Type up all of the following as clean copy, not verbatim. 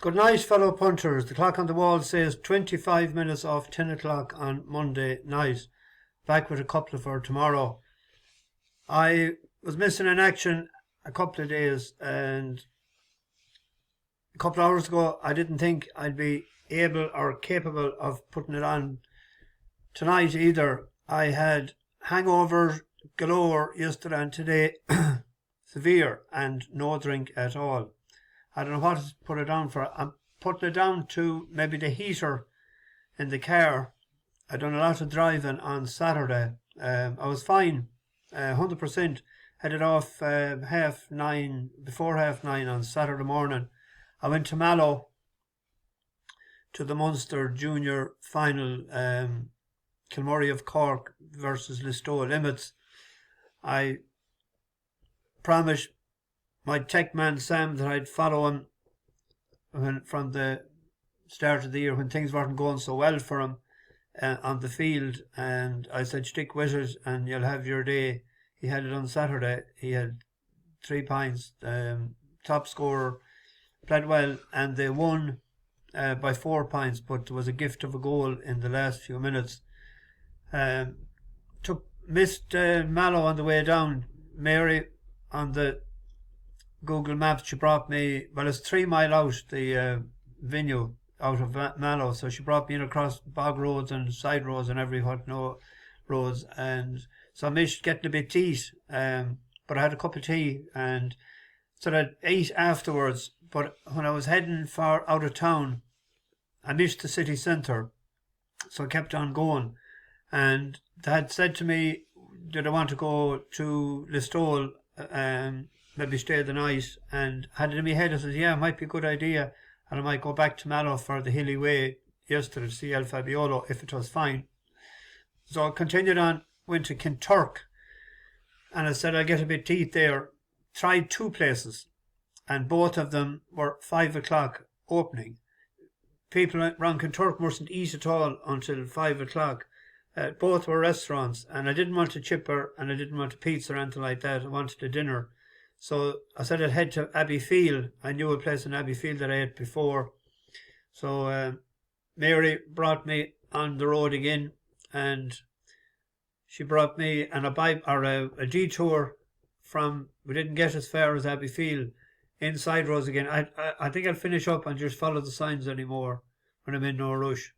Good night, fellow punters. The clock on the wall says 25 minutes off 10 o'clock on Monday night. Back with a couple for tomorrow. I was missing in action a couple of days, and a couple of hours ago I didn't think I'd be able or capable of putting it on tonight either. I had hangover galore yesterday and today, severe, and no drink at all. I don't know what to put it down for. I'm putting it down to maybe the heater in the car. I done a lot of driving on Saturday. I was fine, 100%. Headed off before 9:30 on Saturday morning. I went to Mallow to the Munster Junior final, Kilmurray of Cork versus Listowel Emmets. I promised my tech man Sam that I'd follow him from the start of the year when things weren't going so well for him on the field, and I said stick with it and you'll have your day. He had it on Saturday. He had 3 points, top scorer, played well, and they won by 4 points, but there was a gift of a goal in the last few minutes. Missed Mallow on the way down. Mary on the Google Maps, she brought me, well, it's 3 mile out, the venue out of Mallow, so she brought me in across bog roads and side roads and roads, and so I missed getting a bit to eat, but I had a cup of tea, and so I ate afterwards. But when I was heading for out of town, I missed the city centre, so I kept on going, and they had said to me, did I want to go to Listowel, maybe stay the night, and had it in my head. I said, yeah, it might be a good idea, and I might go back to Mallow for the hilly way yesterday to see El Fabiolo if it was fine. So I continued on, went to Kinturk, and I said I'd get a bit to eat there. Tried 2 places, and both of them were 5 o'clock opening. People around Kinturk mustn't eat at all until 5 o'clock. Both were restaurants, and I didn't want a chipper and I didn't want a pizza or anything like that. I wanted a dinner. So I said I'd head to Abbeyfield. I knew a place in Abbeyfield that I ate before. So Mary brought me on the road again, and she brought me on a detour from, we didn't get as far as Abbeyfield, inside roads again. I think I'll finish up and just follow the signs anymore when I'm in no rush.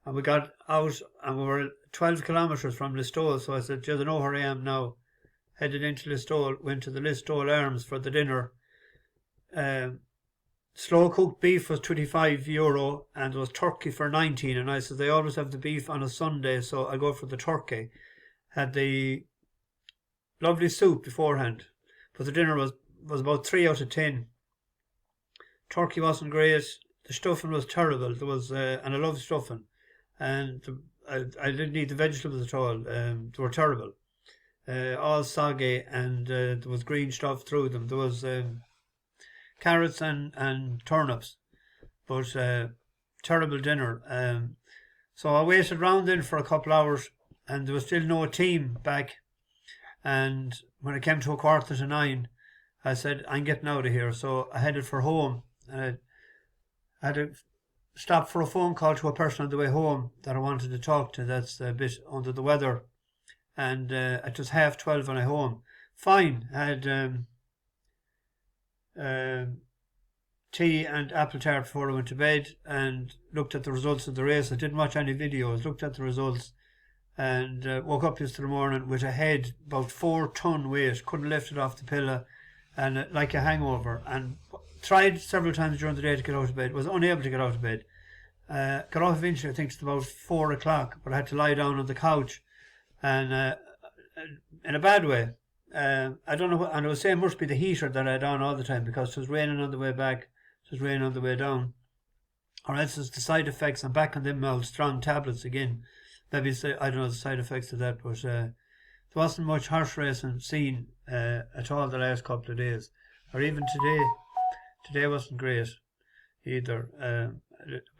And we got out and we were 12 kilometres from Listowel, so I said, I know where I am now. Headed into Listowel, went to the Listowel Arms for the dinner. Slow cooked beef was €25 and there was turkey for 19, and I said they always have the beef on a Sunday, so I go for the turkey. Had the lovely soup beforehand, but the dinner was about 3 out of 10. Turkey wasn't great. The stuffing was terrible. There was and I love stuffing, and I didn't eat the vegetables at all. They were terrible. All soggy, and there was green stuff through them. There was carrots and turnips, but terrible dinner. So I waited round in for a couple of hours, and there was still no team back. And when it came to 9:15, I said, I'm getting out of here. So I headed for home, and I had to stop for a phone call to a person on the way home that I wanted to talk to that's a bit under the weather. And it was 12:30 when I home. Fine. I had tea and apple tart before I went to bed, and looked at the results of the race. I didn't watch any videos, looked at the results, and woke up yesterday morning with a head about 4 ton weight. Couldn't lift it off the pillow, and like a hangover, and tried several times during the day to get out of bed. Was unable to get out of bed. Got off eventually, I think it's about 4 o'clock, but I had to lie down on the couch, and in a bad way. I don't know what, and I was saying it must be the heater that I had on all the time, because it was raining on the way back, it was raining on the way down, or else it's the side effects. I'm back on them old strong tablets again. Maybe I don't know the side effects of that, but there wasn't much horse racing seen at all the last couple of days, or even today. Today wasn't great either.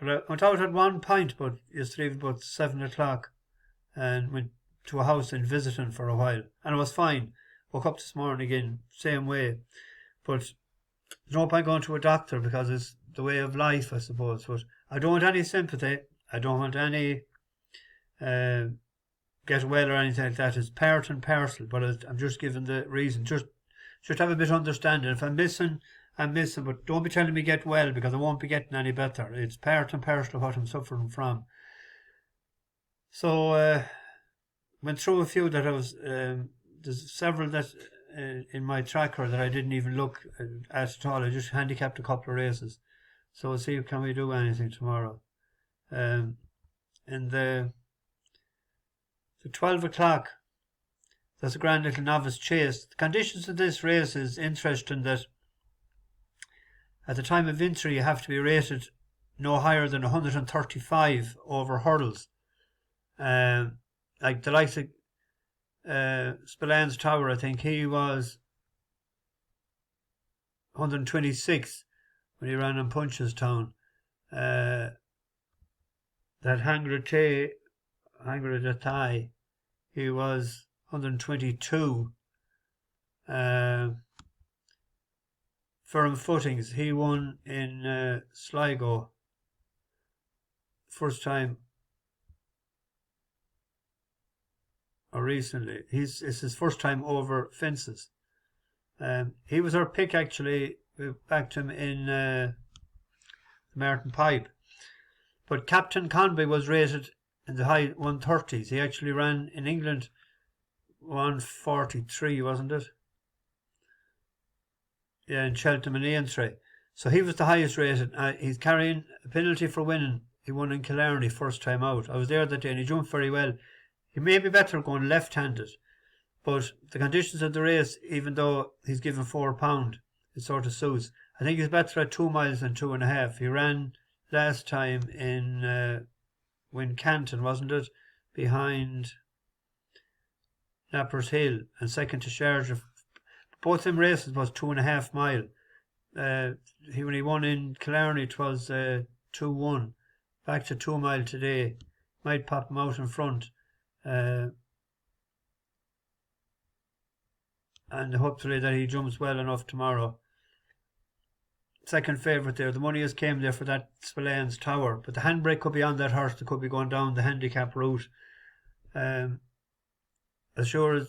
But I went out at 1 point, but yesterday about 7 o'clock, and went to a house and visiting for a while, and it was fine. Woke up this morning again, same way, but there's no point going to a doctor because the way of life, I suppose. But I don't want any sympathy. I don't want any get well or anything like that. It's part and parcel, but I'm just giving the reason. Just have a bit of understanding. If I'm missing, I'm missing, but don't be telling me get well, because I won't be getting any better. It's part and parcel of what I'm suffering from. So went through a few that I was there's several that in my tracker that I didn't even look at all. I just handicapped a couple of races. So we'll see, can we do anything tomorrow. And the 12 o'clock, that's a grand little novice chase. The conditions of this race is interesting, that at the time of entry you have to be rated no higher than 135 over hurdles. Like the likes of Spillane's Tower, I think he was 126 when he ran in Punchestown. That Hangre de Thai, he was 122. Firm Footings, he won in Sligo. First time, or recently. It's his first time over fences. He was our pick, actually. We backed him in the Martin Pipe. But Captain Conby was rated in the high 130s. He actually ran in England 143, wasn't it? Yeah, in Cheltenham and Aintree. So he was the highest rated. He's carrying a penalty for winning. He won in Killarney first time out. I was there that day and he jumped very well. He may be better going left-handed, but the conditions of the race, even though he's given £4, it sort of suits. I think he's better at 2 miles than 2.5. He ran last time in Wincanton, wasn't it? Behind Nappers Hill and second to Sharjah. Both them races was 2.5 mile. When he won in Killarney, it was 2-1. Back to 2 mile today. Might pop him out in front. And hopefully that he jumps well enough tomorrow. Second favourite there. The money has came there for that Spillane's Tower, but the handbrake could be on that horse. They could be going down the handicap route. As sure as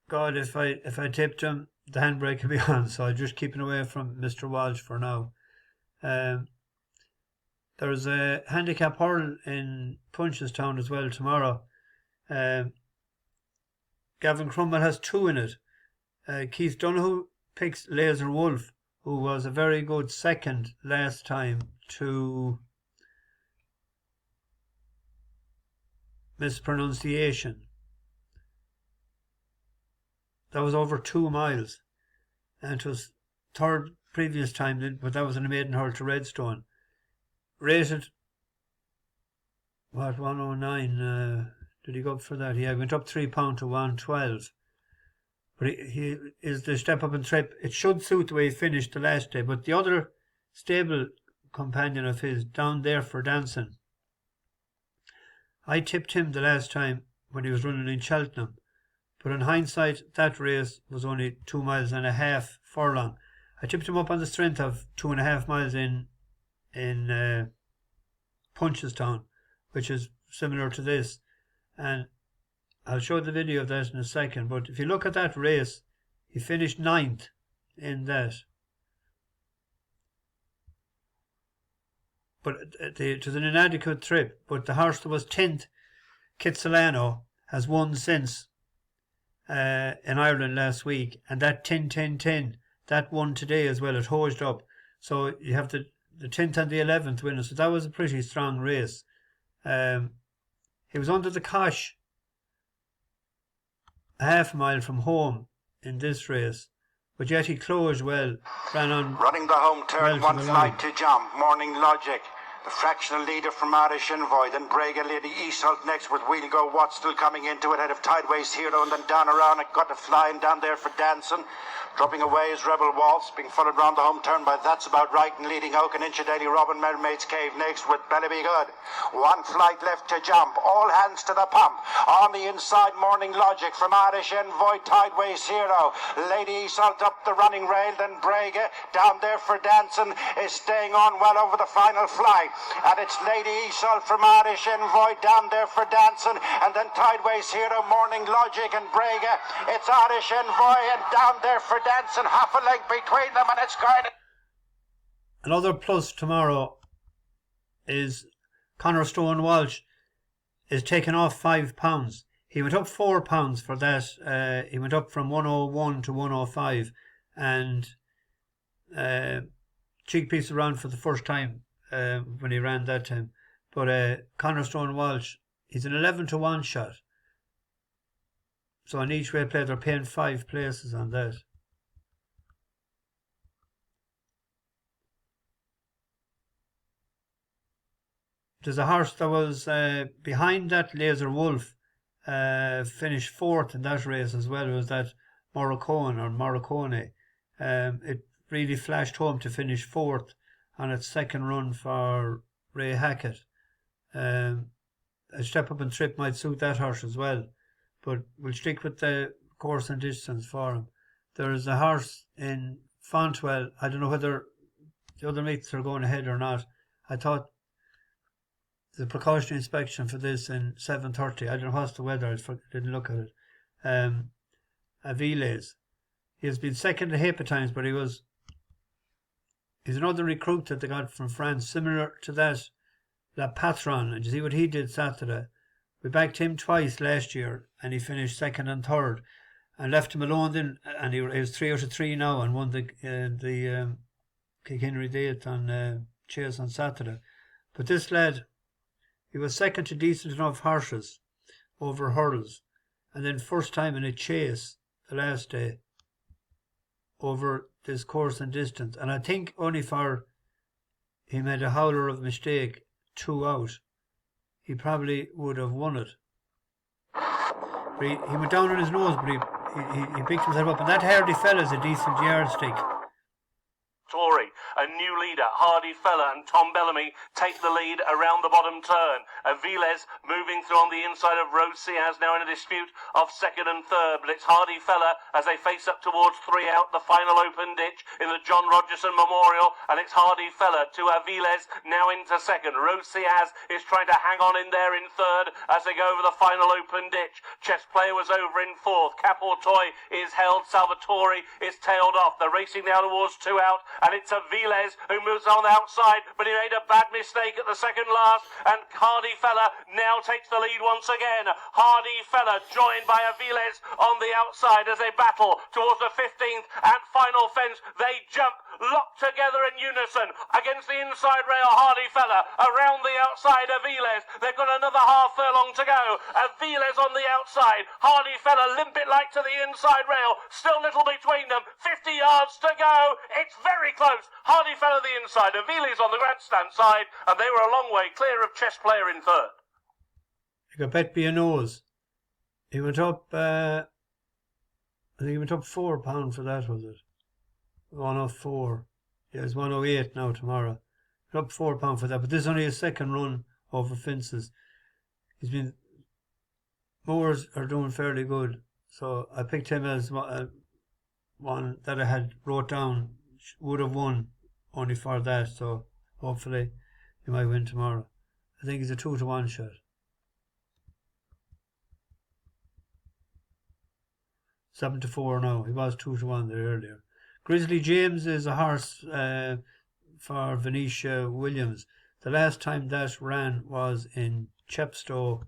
God, if I tipped him, the handbrake could be on. So I'm just keeping away from Mr. Walsh for now. There's a handicap hurl in Punchestown as well tomorrow. Gavin Crumwell has 2 in it. Keith Donoghue picks Laser Wolf, who was a very good second last time to mispronunciation. That was over 2 miles. And it was third previous time, but that was in a maiden hurl to Redstone. Rated, 109. Did he go up for that? Yeah, he went up £3 to 112. But he is the step up and trip. It should suit the way he finished the last day. But the other stable companion of his, Downtherefordancin, I tipped him the last time when he was running in Cheltenham. But in hindsight, that race was only 2.5 miles furlong. I tipped him up on the strength of 2.5 miles in Punchestown, which is similar to this. And I'll show the video of that in a second. But if you look at that race, he finished 9th in that. But it was an inadequate trip. But the horse that was 10th, Kitsilano, has won since in Ireland last week. And that 10-10-10, that won today as well. It hosed up. So you have the 10th and the 11th winners. So that was a pretty strong race. He was under the cosh a half mile from home in this race, but yet he closed well, ran on. Running the home turn, well one flight to jump, Morning Logic. The fractional leader from Irish Envoy, then Braga Lady Easalt next with We'll Go Watt still coming into it ahead of Tideways Hero, and then down around it got the flying down there for dancing. Dropping away is Rebel Waltz, being followed round the home turn by That's About Right, and leading Oak and Inch Daily Robin Mermaid's Cave next with Better Be Good. One flight left to jump, all hands to the pump. On the inside, Morning Logic from Irish Envoy, Tideways Hero. Lady Easalt up the running rail, then Braga down there for dancing is staying on well over the final flight. And it's Lady Easalt from Irish Envoy down there for dancing, and then Tideways Hero, Morning Logic and Braga. It's Irish Envoy and down there for dancing, half a length between them, and it's going. Another plus tomorrow is Conor Stone Walsh is taking off £5. He went up £4 for that. He went up from 101 to 105, and Chickpeace around for the first time when he ran that time. But Conor Stone Walsh, he's an 11-1 shot. So on each way play, they're paying 5 places on that. There's a horse that was behind that Laser Wolf, finished 4th in that race as well. It was that Morricone. It really flashed home to finish 4th on its second run for Ray Hackett. A step up and trip might suit that horse as well, but we'll stick with the course and distance for him. There's a horse in Fontwell. I don't know whether the other mates are going ahead or not. I thought the precautionary inspection for this in 7:30. I don't know what's the weather. I didn't look at it. Avilles. He has been second a heap of times, but he's another recruit that they got from France, similar to that La Patron. And you see what he did Saturday. We backed him twice last year, and he finished 2nd and 3rd, and left him alone then. And he was 3 out of 3 now, and won the Kilkenny date on Chase on Saturday. But this lad, he was second to decent enough horses over hurdles, and then first time in a chase the last day over this course and distance. And I think only for he made a howler of mistake 2 out, he probably would have won it. But he went down on his nose, but he picked himself up, and that hardy fella's a decent yardstick. Tory, a new leader, Hardy Fella and Tom Bellamy take the lead around the bottom turn. Avilles moving through on the inside of Rose Ciaz, now in a dispute of 2nd and 3rd, but it's Hardy Fella as they face up towards 3 out, the final open ditch in the John Rogerson Memorial, and it's Hardy Fella to Avilles, now into 2nd. Rose Ciaz is trying to hang on in there in 3rd as they go over the final open ditch. Chess Player was over in 4th. Caportoy is held. Salvatore is tailed off. They're racing now towards 2 out, and it's Avilles who moves on the outside, but he made a bad mistake at the second last, and Hardy Fella now takes the lead once again. Hardy Fella joined by Avilles on the outside as they battle towards the 15th and final fence. They jump, locked together in unison against the inside rail. Hardy Fella around the outside. Avilles, they've got another half furlong to go. Avilles on the outside, Hardy Fella limp it like to the inside rail, still little between them, 50 yards to go. It's very close. Hardy Fella the inside, Avilles on the grandstand side, and they were a long way clear of Chess Player in 3rd. You got bet be a nose. He went up, I think he went up £4 for that, was it? 104. Yeah, it's 108 now tomorrow. Went up £4 for that, but this is only his second run over fences. Mowers are doing fairly good, so I picked him as one that I had wrote down would have won only for that, so hopefully he might win tomorrow. I think he's a 2-1 shot. 7-4 now. He was 2-1 there earlier. Grizzly James is a horse for Venetia Williams. The last time that ran was in Chepstow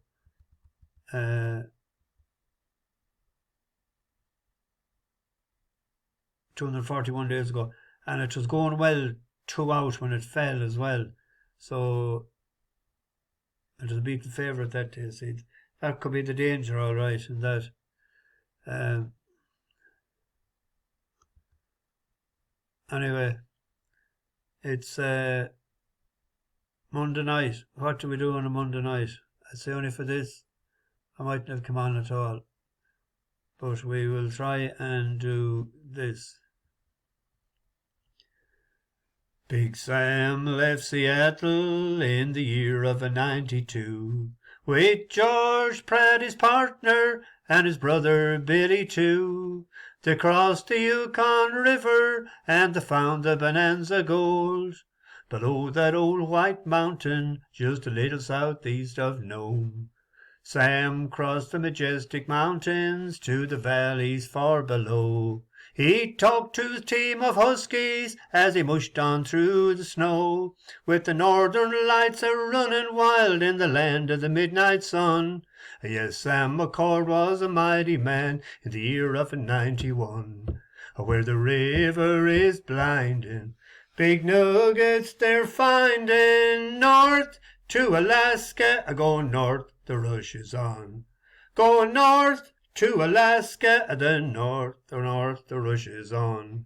241 days ago, and it was going well 2 out when it fell as well, so it was a big favourite that day. So that could be the danger, all right, in that. Anyway, it's Monday night. What do we do on a Monday night? I'd say only for this. I mightn't have come on at all. But we will try and do this. Big Sam left Seattle in the year of a 92 with George Pratt, his partner, and his brother Billy too. They crossed the Yukon River and they found the Bonanza Gold below that old white mountain just a little southeast of Nome. Sam crossed the majestic mountains to the valleys far below. He talked to his team of huskies as he mushed on through the snow, with the northern lights a-running wild in the land of the midnight sun. Yes, Sam McCord was a mighty man in the year of 91, where the river is blinding, big nuggets they're finding. North to Alaska, going north, the rush is on. Going north to Alaska, the north, the rush is on.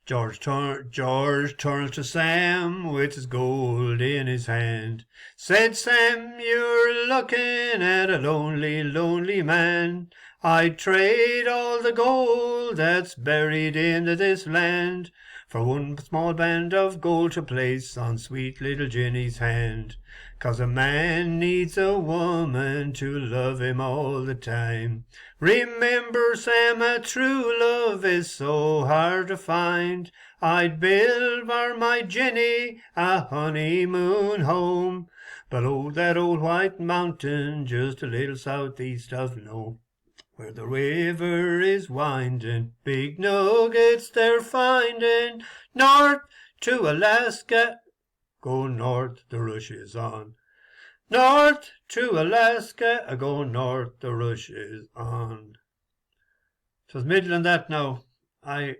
George turns to Sam with his gold in his hand. Said Sam, you're looking at a lonely, lonely man. I'd trade all the gold that's buried in this land for one small band of gold to place on sweet little Jenny's hand. 'Cause a man needs a woman to love him all the time. Remember, Sam, a true love is so hard to find. I'd build for my Jenny a honeymoon home below that old white mountain just a little southeast of Nome, where the river is winding, big nuggets they're finding. North to Alaska, go north, the rush is on. North to Alaska, go north, the rush is on. 'Twas middling that now. I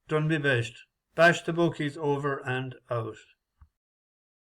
done me best. Bash the bookies over and out.